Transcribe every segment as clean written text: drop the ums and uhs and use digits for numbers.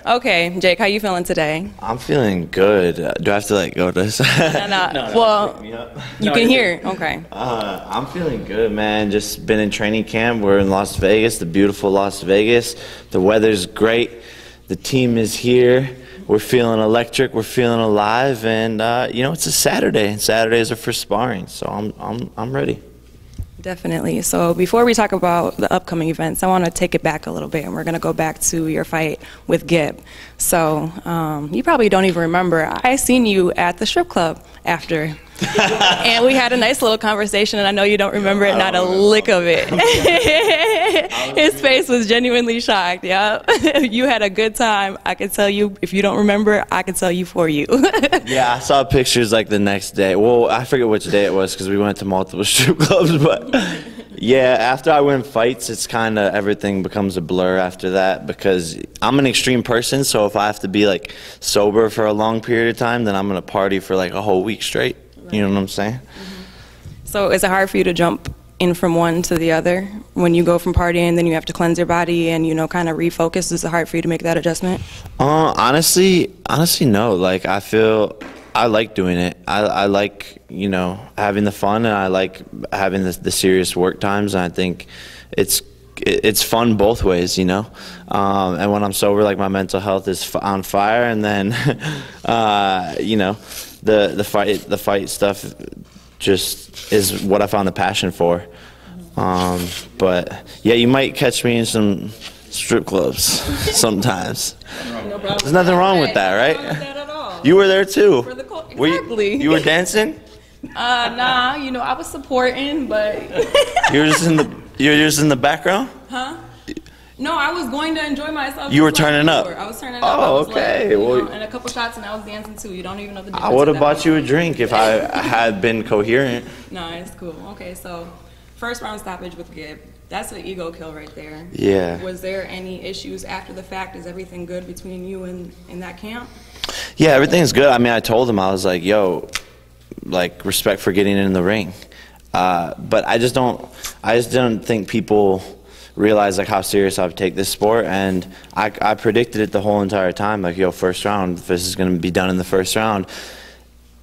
Okay, Jake, how you feeling today? I'm feeling good. Do I have to like go to this? No. Well, you can hear. Okay. I'm feeling good, man. Just been in training camp. We're in Las Vegas, the beautiful Las Vegas. The weather's great. The team is here. We're feeling electric. We're feeling alive, and you know, it's a Saturday, and Saturdays are for sparring. So I'm ready. Definitely. So before we talk about the upcoming events, I want to take it back a little bit, and we're going to go back to your fight with Gib. So you probably don't even remember. I seen you at the strip club after, and we had a nice little conversation, and I know you don't remember it, not a lick of it. His face was genuinely shocked. Yeah, you had a good time. I can tell you, if you don't remember, I can tell you for you. Yeah, I saw pictures like the next day. Well, I forget which day it was because we went to multiple strip clubs, but yeah, after I win fights, it's kind of everything becomes a blur after that because I'm an extreme person, so if I have to be like sober for a long period of time, then I'm going to party for like a whole week straight. You know what I'm saying? So is it hard for you to jump in from one to the other when you go from partying, then you have to cleanse your body and, you know, kind of refocus? Is it hard for you to make that adjustment? Honestly, no. Like, I feel I like doing it. I like, you know, having the fun, and I like having the serious work times, and I think it's fun both ways, you know. And when I'm sober, like, my mental health is on fire, and then you know, the fight stuff just is what I found the passion for. But yeah, you might catch me in some strip clubs sometimes. No problem. There's nothing wrong with that, right? No problem with that at all. You were there too. Exactly. You were dancing? Nah, you know, I was supporting, but you were just in the background? Huh? No, I was going to enjoy myself. You were turning up. I was turning up. Oh, okay. Like, well, and a couple shots, and I was dancing too. You don't even know the difference. I would have bought you a drink if I had been coherent. No, it's cool. Okay, so first round stoppage with Gib. That's an ego kill right there. Yeah. Was there any issues after the fact? Is everything good between you and in that camp? Yeah, everything's good. I mean, I told him, I was like, yo, like, respect for getting in the ring. But I just didn't think people realize like how serious I would take this sport, and I predicted it the whole entire time, like, yo, first round, this is going to be done in the first round.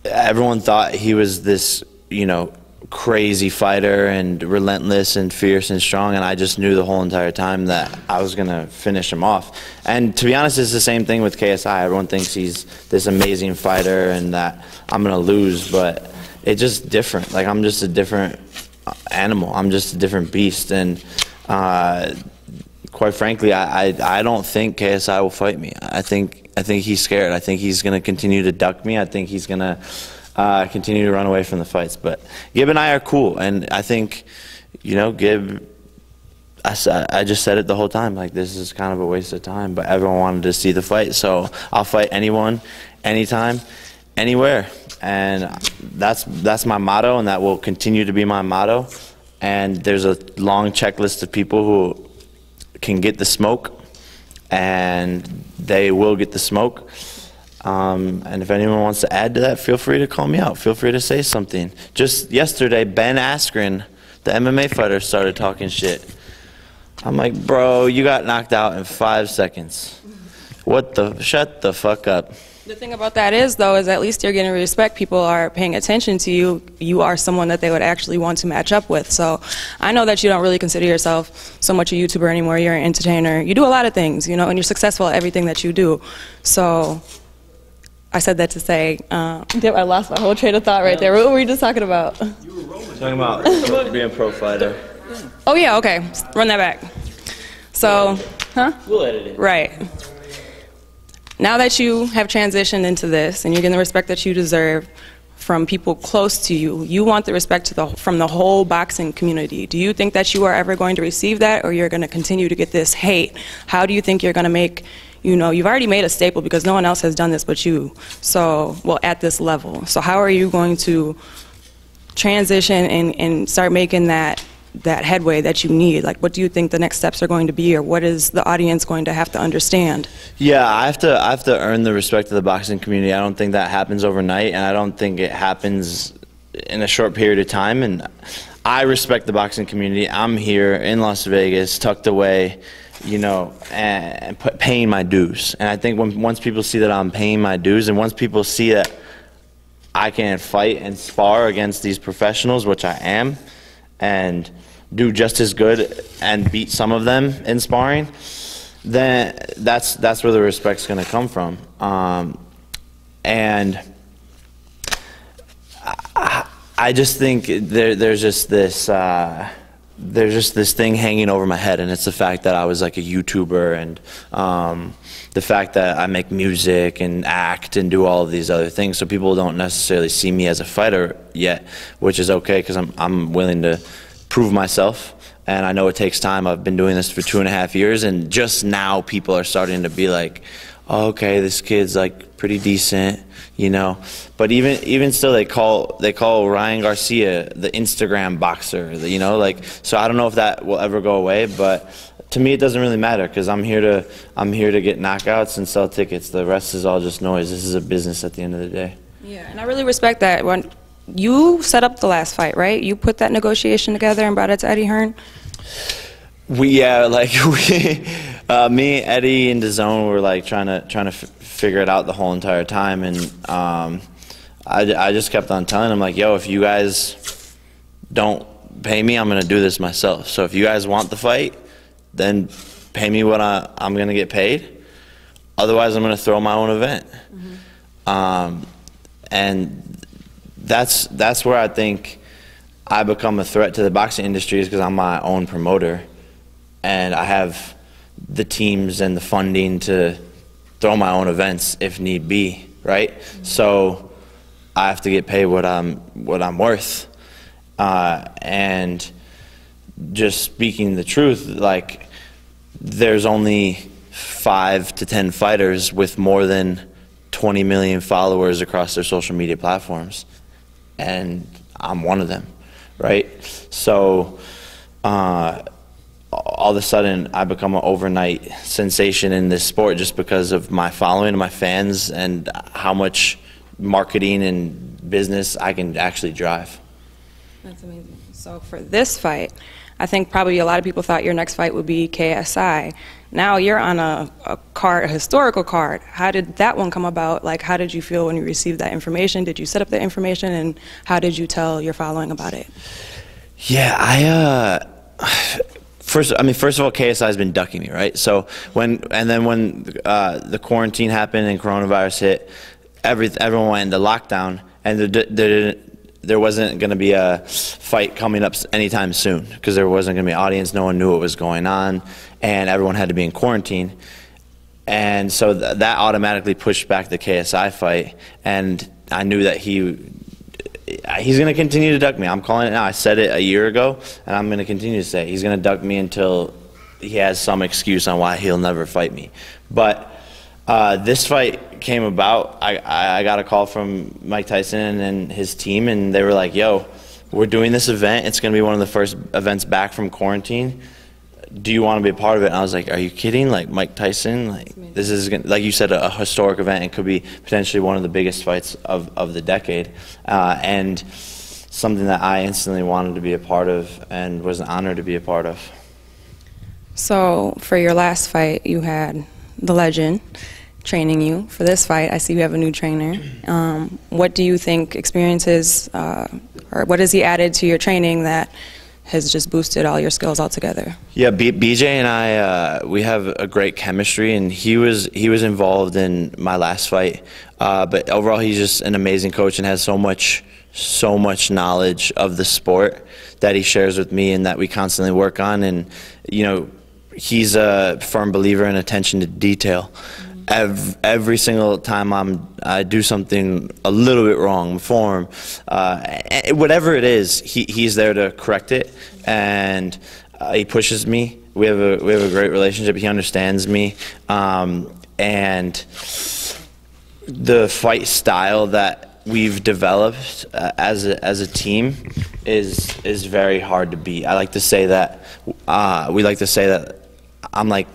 Everyone thought he was this, you know, crazy fighter and relentless and fierce and strong, and I just knew the whole entire time that I was going to finish him off. And to be honest, it's the same thing with KSI. Everyone thinks he's this amazing fighter and that I'm going to lose, but it's just different. Like, I'm just a different animal. I'm just a different beast, and quite frankly, I don't think KSI will fight me. I think he's scared. I think he's going to continue to duck me. I think he's going to continue to run away from the fights. But Gib and I are cool, and I think, you know, Gib, I just said it the whole time, like, this is kind of a waste of time, but everyone wanted to see the fight, so I'll fight anyone, anytime, anywhere. And that's my motto, and that will continue to be my motto. And there's a long checklist of people who can get the smoke, and they will get the smoke. And if anyone wants to add to that, feel free to call me out. Feel free to say something. Just yesterday, Ben Askren, the MMA fighter, started talking shit. I'm like, bro, you got knocked out in 5 seconds. Shut the fuck up. The thing about that is, though, is at least you're getting respect. People are paying attention to you. You are someone that they would actually want to match up with. So I know that you don't really consider yourself so much a YouTuber anymore. You're an entertainer. You do a lot of things, you know, and you're successful at everything that you do. So I said that to say, I lost my whole train of thought right there. What were we just talking about? You were talking about being a pro fighter. Oh, yeah, okay. Run that back. So, huh? We'll edit it. Right. Now that you have transitioned into this and you're getting the respect that you deserve from people close to you, you want the respect from the whole boxing community. Do you think that you are ever going to receive that, or you're going to continue to get this hate? How do you think you're going to make, you know, you've already made a staple because no one else has done this but you, so, well, at this level. So how are you going to transition and start making that headway that you need? Like, what do you think the next steps are going to be, or what is the audience going to have to understand? Yeah, I have to earn the respect of the boxing community. I don't think that happens overnight, and I don't think it happens in a short period of time. And I respect the boxing community. I'm here in Las Vegas, tucked away, you know, and paying my dues. And I think once people see that I'm paying my dues, and once people see that I can fight and spar against these professionals, which I am, and do just as good and beat some of them in sparring, then that's where the respect's going to come from. And I just think there's just this thing hanging over my head, and it's the fact that I was like a YouTuber, and the fact that I make music and act and do all of these other things, so people don't necessarily see me as a fighter yet, which is okay because I'm willing to prove myself. And I know it takes time. I've been doing this for 2.5 years, and just now people are starting to be like, oh, okay, this kid's like pretty decent, you know. But even still, they call Ryan Garcia the Instagram boxer, you know. Like, so I don't know if that will ever go away, but to me it doesn't really matter because I'm here to get knockouts and sell tickets. The rest is all just noise. This is a business at the end of the day. Yeah, and I really respect that. When you set up the last fight, right? You put that negotiation together and brought it to Eddie Hearn? Me, Eddie, and DAZN were like trying to figure it out the whole entire time, and I just kept on telling him like, yo, if you guys don't pay me, I'm gonna do this myself. So if you guys want the fight, then pay me what I'm gonna get paid. Otherwise, I'm gonna throw my own event. And that's where I think I become a threat to the boxing industry, is because I'm my own promoter, and I have the teams and the funding to throw my own events if need be, right? So I have to get paid what I'm worth. And just speaking the truth, like, there's only 5 to 10 fighters with more than 20 million followers across their social media platforms, and I'm one of them, right? So all of a sudden I become an overnight sensation in this sport just because of my following and my fans and how much marketing and business I can actually drive. That's amazing. So for this fight, I think probably a lot of people thought your next fight would be KSI. Now you're on a historical card. How did that one come about? Like, how did you feel when you received that information? Did you set up the information, and how did you tell your following about it? Yeah, first of all, KSI has been ducking me, right? So when the quarantine happened and coronavirus hit, everyone went into lockdown, and there wasn't going to be a fight coming up anytime soon because there wasn't going to be an audience. No one knew what was going on, and everyone had to be in quarantine. And so that automatically pushed back the KSI fight, and I knew that he's going to continue to duck me. I'm calling it now. I said it a year ago, and I'm going to continue to say it. He's going to duck me until he has some excuse on why he'll never fight me. But this fight came about. I got a call from Mike Tyson and his team, and they were like, yo, we're doing this event. It's going to be one of the first events back from quarantine. Do you want to be a part of it? And I was like, are you kidding? Like, Mike Tyson? Like, this is, like you said, a historic event. It could be potentially one of the biggest fights of the decade. And something that I instantly wanted to be a part of and was an honor to be a part of. So for your last fight, you had the legend training you. For this fight, I see you have a new trainer. What do you think experiences, or what has he added to your training that has just boosted all your skills altogether? Yeah, BJ and I, we have a great chemistry, and he was involved in my last fight. But overall, he's just an amazing coach and has so much knowledge of the sport that he shares with me and that we constantly work on. And you know, he's a firm believer in attention to detail. Every single time I do something a little bit wrong, form, whatever it is, he's there to correct it, and he pushes me. We have a great relationship. He understands me, and the fight style that we've developed as a team is very hard to beat. I like to say that we like to say that I'm like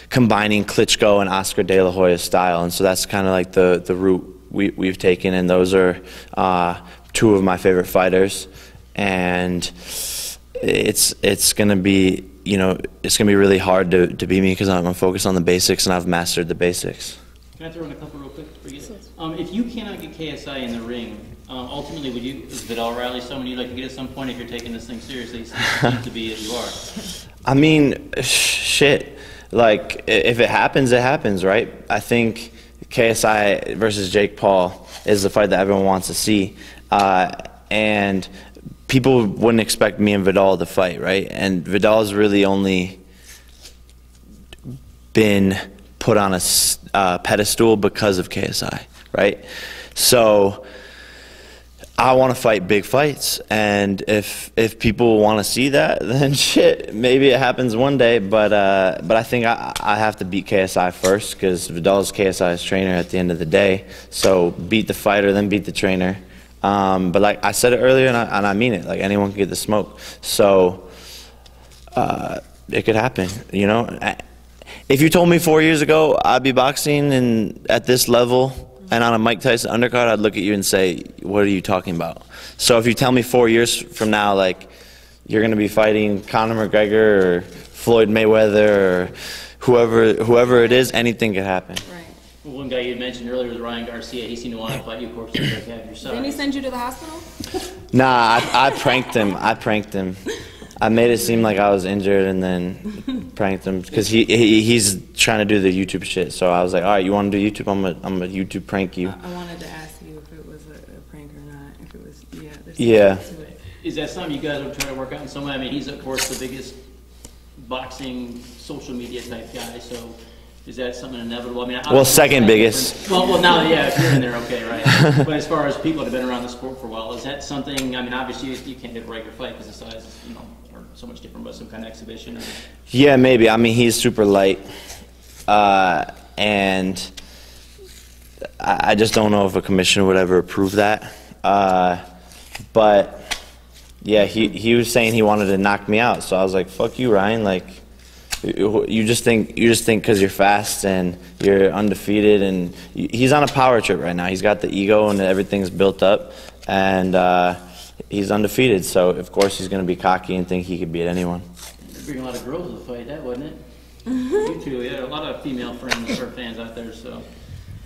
combining Klitschko and Oscar De La Hoya's style, and so that's kind of like the route we've taken, and those are two of my favorite fighters, and it's gonna be you know, it's going to be really hard to beat me because I'm focused on the basics and I've mastered the basics. Can I throw in a couple real quick for you? If you cannot get KSI in the ring, ultimately, is Vidal Riley someone you'd like to get at some point if you're taking this thing seriously? It seems to be that you are. I mean, shit. Like, if it happens, it happens, right? I think KSI versus Jake Paul is the fight that everyone wants to see. And people wouldn't expect me and Vidal to fight, right? And Vidal's really only been put on a pedestal because of KSI, right? So I want to fight big fights, and if people want to see that, then shit, maybe it happens one day. But I think I have to beat KSI first because Vidal's KSI's trainer at the end of the day. So beat the fighter, then beat the trainer. But like I said it earlier, and I mean it. Like anyone can get the smoke. So it could happen, you know. If you told me 4 years ago I'd be boxing and at this level and on a Mike Tyson undercard, I'd look at you and say, what are you talking about? So if you tell me 4 years from now, like, you're going to be fighting Conor McGregor or Floyd Mayweather or whoever it is, anything could happen. Right. Well, one guy you mentioned earlier was Ryan Garcia. He seemed to want to fight you, of course, you have your side. Didn't he send you to the hospital? Nah, I pranked him. I made it seem like I was injured and then pranked him because he's trying to do the YouTube shit. So I was like, all right, you want to do YouTube? I'm gonna YouTube prank you. I wanted to ask you if it was a prank or not. If it was, yeah. Is that something you guys would try to work out in some way? I mean, he's of course the biggest boxing social media type guy. So is that something inevitable? I mean, well, second biggest. Well, now, yeah, if you're in there, okay, right. But as far as people that have been around the sport for a while, is that something? I mean, obviously you can't get a regular fight because the sizes, you know, are so much different. But some kind of exhibition. Or... Yeah, maybe. I mean, he's super light, and I just don't know if a commissioner would ever approve that. But yeah, he was saying he wanted to knock me out, so I was like, "Fuck you, Ryan!" Like. You just think because you're fast and you're undefeated, and he's on a power trip right now. He's got the ego and everything's built up, and he's undefeated. So of course he's going to be cocky and think he could beat anyone. Bring a lot of girls to the fight, that wasn't it? You too. Yeah, a lot of female friends or fans out there.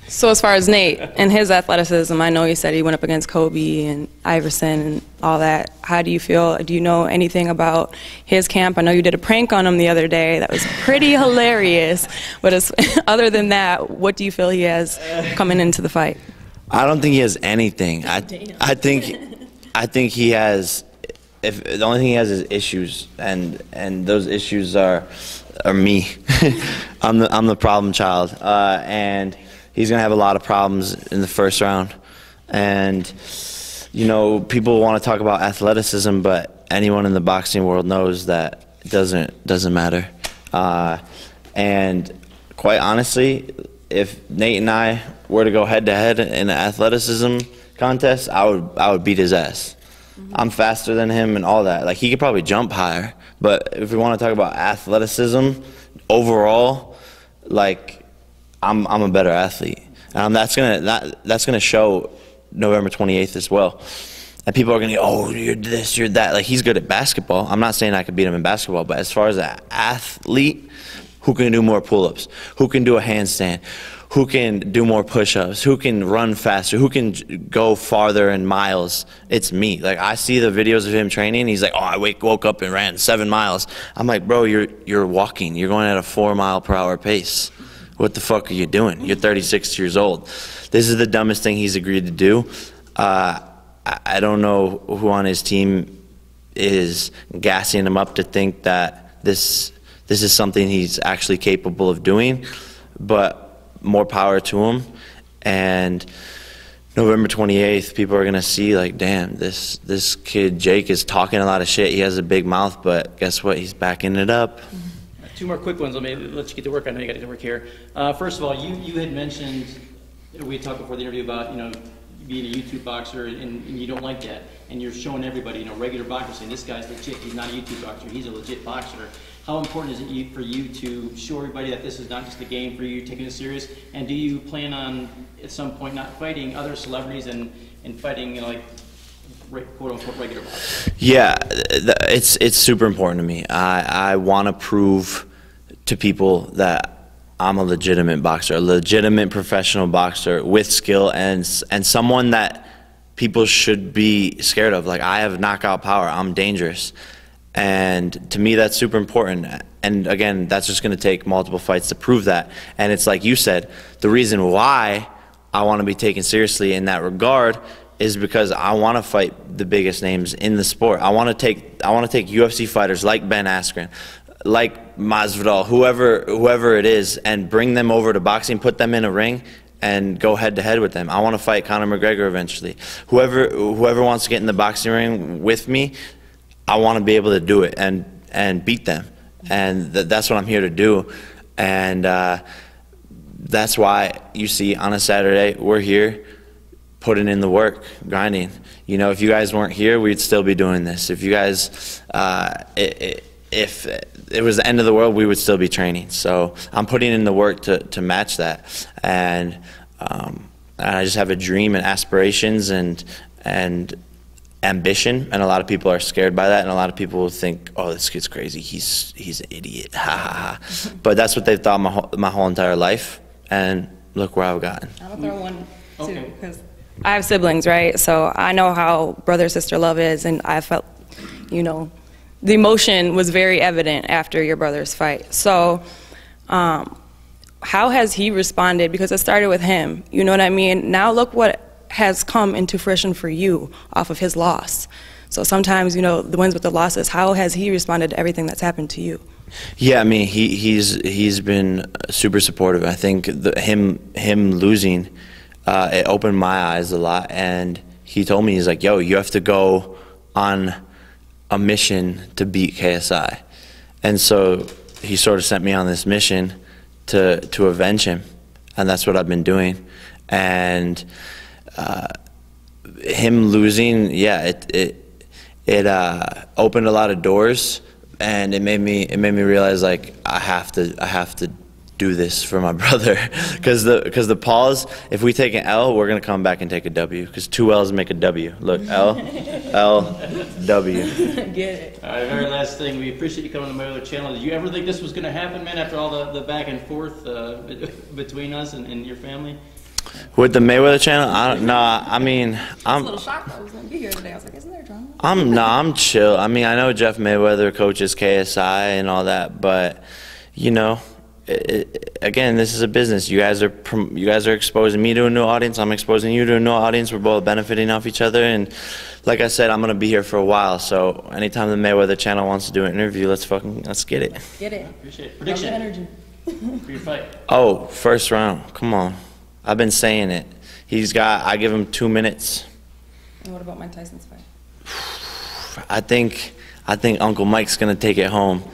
So as far as Nate and his athleticism, I know you said he went up against Kobe and Iverson and all that. How do you feel? Do you know anything about his camp? I know you did a prank on him the other day. That was pretty hilarious. But other than that, what do you feel he has coming into the fight? I don't think he has anything. I think he has. If the only thing he has is issues, and those issues are me. I'm the problem child, and he's going to have a lot of problems in the first round. And, you know, people want to talk about athleticism, but anyone in the boxing world knows that it doesn't matter. And quite honestly, if Nate and I were to go head-to-head in an athleticism contest, I would beat his ass. I'm faster than him and all that. Like, he could probably jump higher. But if we want to talk about athleticism overall, like, I'm a better athlete, and that's gonna show November 28th as well. And people are gonna go, oh, you're this, you're that. Like, he's good at basketball. I'm not saying I could beat him in basketball, but as far as an athlete, who can do more pull-ups, who can do a handstand, who can do more push-ups, who can run faster, who can go farther in miles, it's me. Like, I see the videos of him training. He's like, oh, I woke up and ran 7 miles. I'm like, bro, you're walking. You're going at a 4-mile-per-hour pace. What the fuck are you doing? You're 36 years old. This is the dumbest thing he's agreed to do. I don't know who on his team is gassing him up to think that this is something he's actually capable of doing, but more power to him. And November 28th, people are gonna see, like, damn, this kid Jake is talking a lot of shit. He has a big mouth, but guess what? He's backing it up. Two more quick ones. Let you get to work. I know you got to get to work here. First of all, you had mentioned, we had talked before the interview about, you know, being a YouTube boxer, and you don't like that, and you're showing everybody, you know, regular boxers saying this guy's legit. He's not a YouTube boxer. He's a legit boxer. How important is it for you to show everybody that this is not just a game for you, taking it serious? And do you plan on at some point not fighting other celebrities and fighting, you know, like quote-unquote regular boxing? Yeah, it's super important to me. I want to prove to people that I'm a legitimate boxer, a legitimate professional boxer with skill and someone that people should be scared of. Like, I have knockout power. I'm dangerous. And to me, that's super important. And again, that's just going to take multiple fights to prove that. And it's like you said, the reason why I want to be taken seriously in that regard is because I want to fight the biggest names in the sport. I want to take UFC fighters like Ben Askren, like Masvidal, whoever it is, and bring them over to boxing, put them in a ring, and go head to head with them. I want to fight Conor McGregor eventually. Whoever wants to get in the boxing ring with me, I want to be able to do it and beat them. And that's what I'm here to do. And that's why you see on a Saturday we're here putting in the work, grinding. You know, if you guys weren't here, we'd still be doing this. If you guys, if it was the end of the world, we would still be training. So I'm putting in the work to match that. And I just have a dream and aspirations and ambition, and a lot of people are scared by that, and a lot of people will think, oh, this kid's crazy, he's an idiot, ha ha ha. But that's what they've thought my whole entire life, and look where I've gotten. I'll throw one too, because I have siblings, right? So I know how brother-sister love is, and I felt, you know, the emotion was very evident after your brother's fight. So how has he responded? Because it started with him, you know what I mean? Now look what has come into fruition for you off of his loss. So sometimes, you know, the wins with the losses, how has he responded to everything that's happened to you? Yeah, I mean, he's been super supportive. I think him losing, it opened my eyes a lot, and he told me, he's like, yo, you have to go on a mission to beat KSI. And so he sort of sent me on this mission to avenge him, and that's what I've been doing. And him losing, yeah, it opened a lot of doors, and it made me realize, like, I have to do this for my brother, because the pause, if we take an L, we're gonna come back and take a W, because 2 L's make a W. Look, L, W. Get it. All right, very last thing, we appreciate you coming on the Mayweather channel. Did you ever think this was gonna happen, man, after all the back and forth between us and your family? With the Mayweather channel, I mean, I'm a little shocked I was going to be here today. I was like, isn't there drama? I'm chill. I mean, I know Jeff Mayweather coaches KSI and all that, but you know, again, this is a business. You guys are exposing me to a new audience. I'm exposing you to a new audience. We're both benefiting off each other, and like I said, I'm gonna be here for a while. So anytime the Mayweather channel wants to do an interview, let's get it. Get it. Appreciate it. Prediction. Energy. For your fight. Oh, first round. Come on. I've been saying it. I give him 2 minutes. And what about Mike Tyson's fight? I think Uncle Mike's gonna take it home.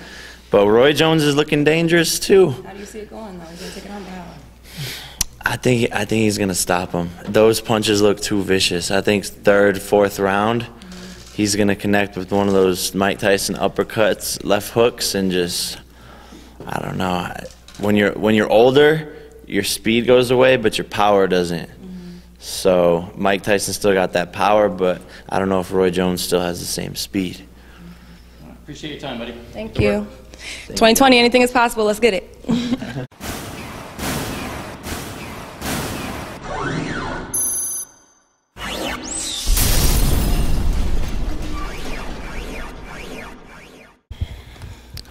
But Roy Jones is looking dangerous too. How do you see it going, though? He's going to take it home now. I think he's gonna stop him. Those punches look too vicious. I think third, fourth round, he's gonna connect with one of those Mike Tyson uppercuts, left hooks, and just, I don't know. When you're older, your speed goes away, but your power doesn't. So Mike Tyson still got that power, but I don't know if Roy Jones still has the same speed. Appreciate your time, buddy. Thank you. 2020, anything is possible. Let's get it.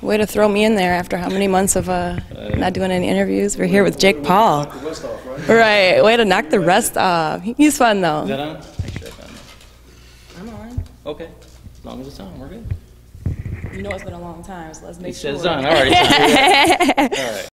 Way to throw me in there after how many months of not doing any interviews. We're here with Jake Paul. Right, way to knock the rest off. He's fun though. Is that on? Make sure I'm on. Okay, as long as it's on, we're good. You know it's been a long time, so let's make sure. It says sure. on, all right. All right.